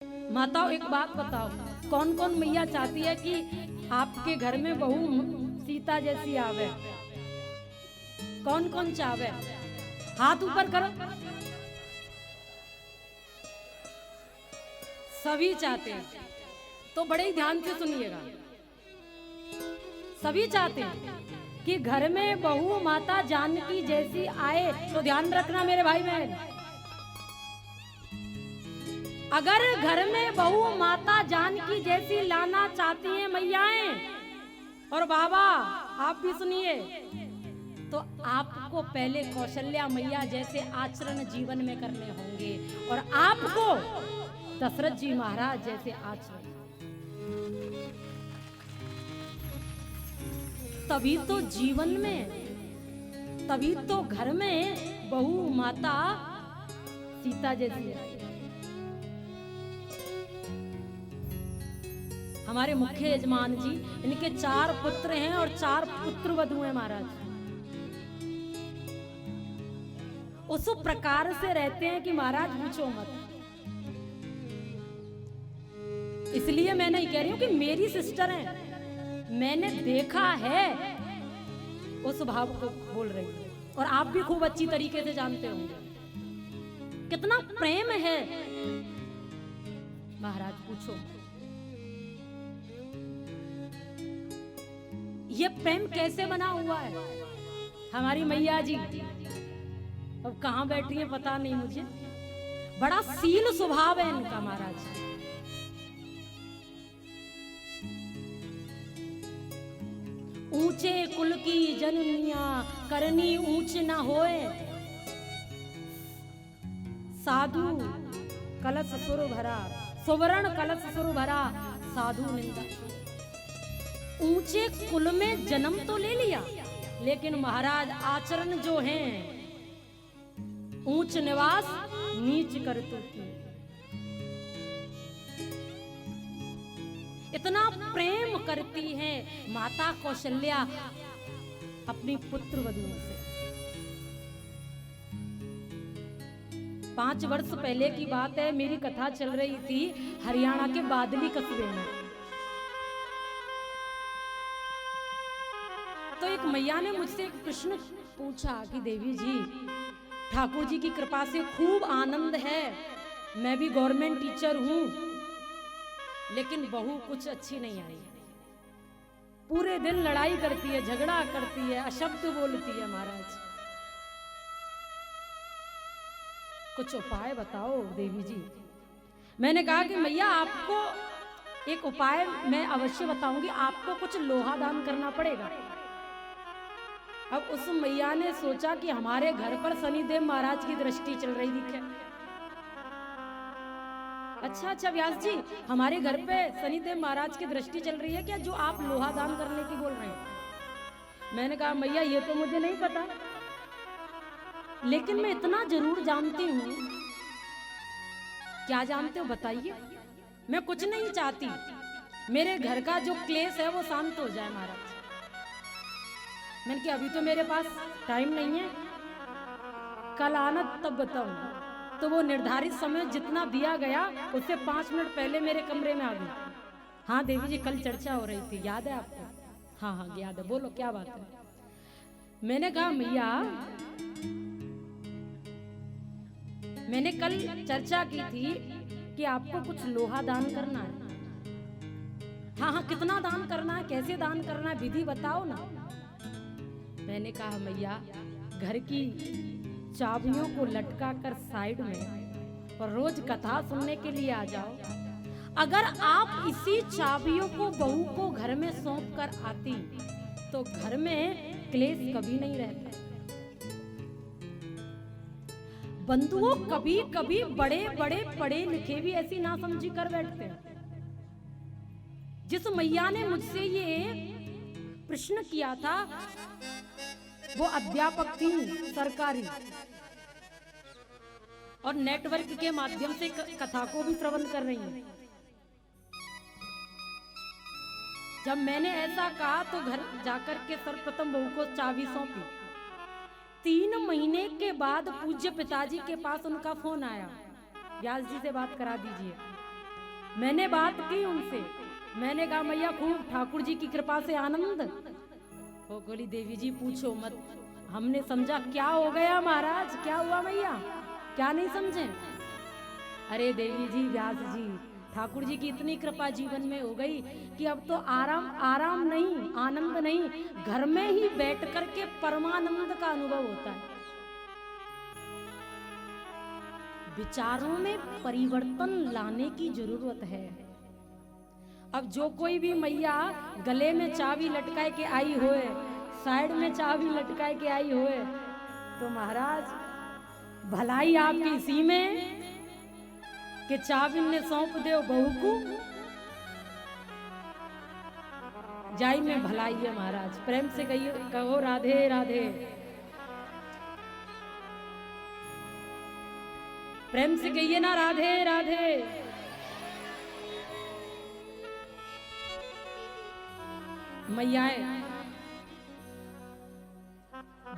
माताओं एक बात बताओ, कौन कौन मैया चाहती है कि आपके घर में बहू सीता जैसी आवे? कौन कौन चाहे? हाथ ऊपर करो। सभी चाहते हैं, तो बड़े ही ध्यान से सुनिएगा। सभी चाहते हैं कि घर में बहू माता जानकी जैसी आए। तो ध्यान रखना मेरे भाई बहन, अगर घर में बहू माता जानकी जैसी लाना चाहती हैं मैयाएं और बाबा आप भी सुनिए, तो आपको पहले कौशल्या मैया जैसे आचरण जीवन में करने होंगे और आपको दशरथ जी महाराज जैसे आचरण। तभी तो जीवन में, तभी तो घर में बहू माता सीता जैसी है। हमारे मुख्य यजमान जी, इनके 4 पुत्र हैं और 4 पुत्र वधू हैं महाराज। उस प्रकार से रहते हैं कि महाराज पूछो मत। इसलिए मैं नहीं कह रही हूं कि मेरी सिस्टर है, मैंने देखा है उस भाव को बोल रही हूं, और आप भी खूब अच्छी तरीके से जानते होंगे कितना प्रेम है महाराज पूछो। ये प्रेम कैसे बना हुआ है? हमारी मैया जी अब कहां बैठी है पता नहीं मुझे, बड़ा सील स्वभाव है इनका महाराज। ऊंचे कुल की जननिया करनी ऊंच न होए, साधु कलश सुर भरा, सुवर्ण कलश सुर भरा, साधु निंदा। ऊंचे कुल में जन्म तो ले लिया, लेकिन महाराज आचरण जो हैं ऊंच निवास नीच करतूती। इतना प्रेम करती है माता कौशल्या अपनी पुत्र वधुओं से। 5 वर्ष पहले की बात है, मेरी कथा चल रही थी हरियाणा के बादली कस्बे में। तो एक मैया ने मुझसे एक प्रश्न पूछा कि देवी जी, ठाकुर जी की कृपा से खूब आनंद है, मैं भी गवर्नमेंट टीचर हूं, लेकिन बहू कुछ अच्छी नहीं आई। पूरे दिन लड़ाई करती है, झगड़ा करती है, अशब्द बोलती है महाराज, कुछ उपाय बताओ देवी जी। मैंने कहा कि मैया आपको एक उपाय मैं अवश्य बताऊंगी, आपको कुछ लोहा दान करना पड़ेगा। अब उस मैया ने सोचा कि हमारे घर पर शनिदेव महाराज की दृष्टि चल रही दिखे। अच्छा व्यास जी, हमारे घर पे शनिदेव महाराज की दृष्टि चल रही है क्या, जो आप लोहा दान करने की बोल रहे हैं? मैंने कहा मैया ये तो मुझे नहीं पता, लेकिन मैं इतना जरूर जानती हूं। क्या जानते हो बताइए? मैं कुछ नहीं चाहती, मेरे घर का जो क्लेश है वो शांत हो जाए महाराज। मैंने कहा अभी तो मेरे पास टाइम नहीं है, कल आना तब बताऊंगा। तो वो निर्धारित समय जितना दिया गया उससे 5 मिनट पहले मेरे कमरे में आ गई। हाँ देवी जी, कल चर्चा हो रही थी, याद है आपको? हाँ याद है, बोलो क्या बात है? मैंने कहा मैया, मैंने कल चर्चा की थी कि आपको कुछ लोहा दान करना है। हाँ कितना दान करना है, कैसे दान करना है, विधि बताओ ना। मैंने कहा मैया, घर की चाबियों को लटका कर साइड में और रोज कथा सुनने के लिए आ जाओ। अगर आप इसी चाबियों को बहू को घर में सौंप कर आती तो घर में क्लेश कभी नहीं रहता। बंधुओं, कभी कभी बड़े बड़े पढ़े लिखे भी ऐसी नासमझी कर बैठते हैं। जिस मैया ने मुझसे ये प्रश्न किया था वो अध्यापक थी सरकारी, और नेटवर्क के माध्यम से कथा को भी श्रवण कर रही हैं। जब मैंने ऐसा कहा तो घर जाकर के सर्वप्रथम बहू को चाबी सौंपी। 3 महीने के बाद पूज्य पिताजी के पास उनका फोन आया, व्यास जी से बात करा दीजिए। मैंने बात की उनसे, मैंने कहा मैया खूब ठाकुर जी की कृपा से आनंद। वो बोली देवी जी पूछो मत। हमने समझा क्या हो गया महाराज, क्या हुआ मैया, क्या नहीं समझे? अरे देवी जी, व्यास जी, ठाकुर जी की इतनी कृपा जीवन में हो गई कि अब तो आराम आराम नहीं, आनंद नहीं, घर में ही बैठ करके परमानंद का अनुभव होता है। विचारों में परिवर्तन लाने की जरूरत है। अब जो कोई भी मैया गले में चाबी लटकाए के आई होए, साइड में चाबी लटकाए के आई होए, तो महाराज भलाई आपकी इसी में कि चाबी ने सौंप दो बहू को, जाई में भलाई है महाराज। प्रेम से कहिए, कहो राधे राधे, प्रेम से कहिए ना राधे राधे। मैयाएं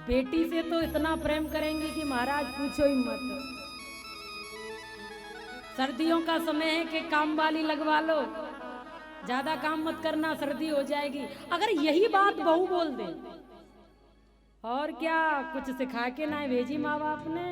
बेटी से तो इतना प्रेम करेंगी कि महाराज पूछो ही मत। सर्दियों का समय है कि काम वाली लगवा लो, ज्यादा काम मत करना, सर्दी हो जाएगी। अगर यही बात बहू बोल दे, और क्या कुछ सिखा के ना भेजी माँ बाप ने।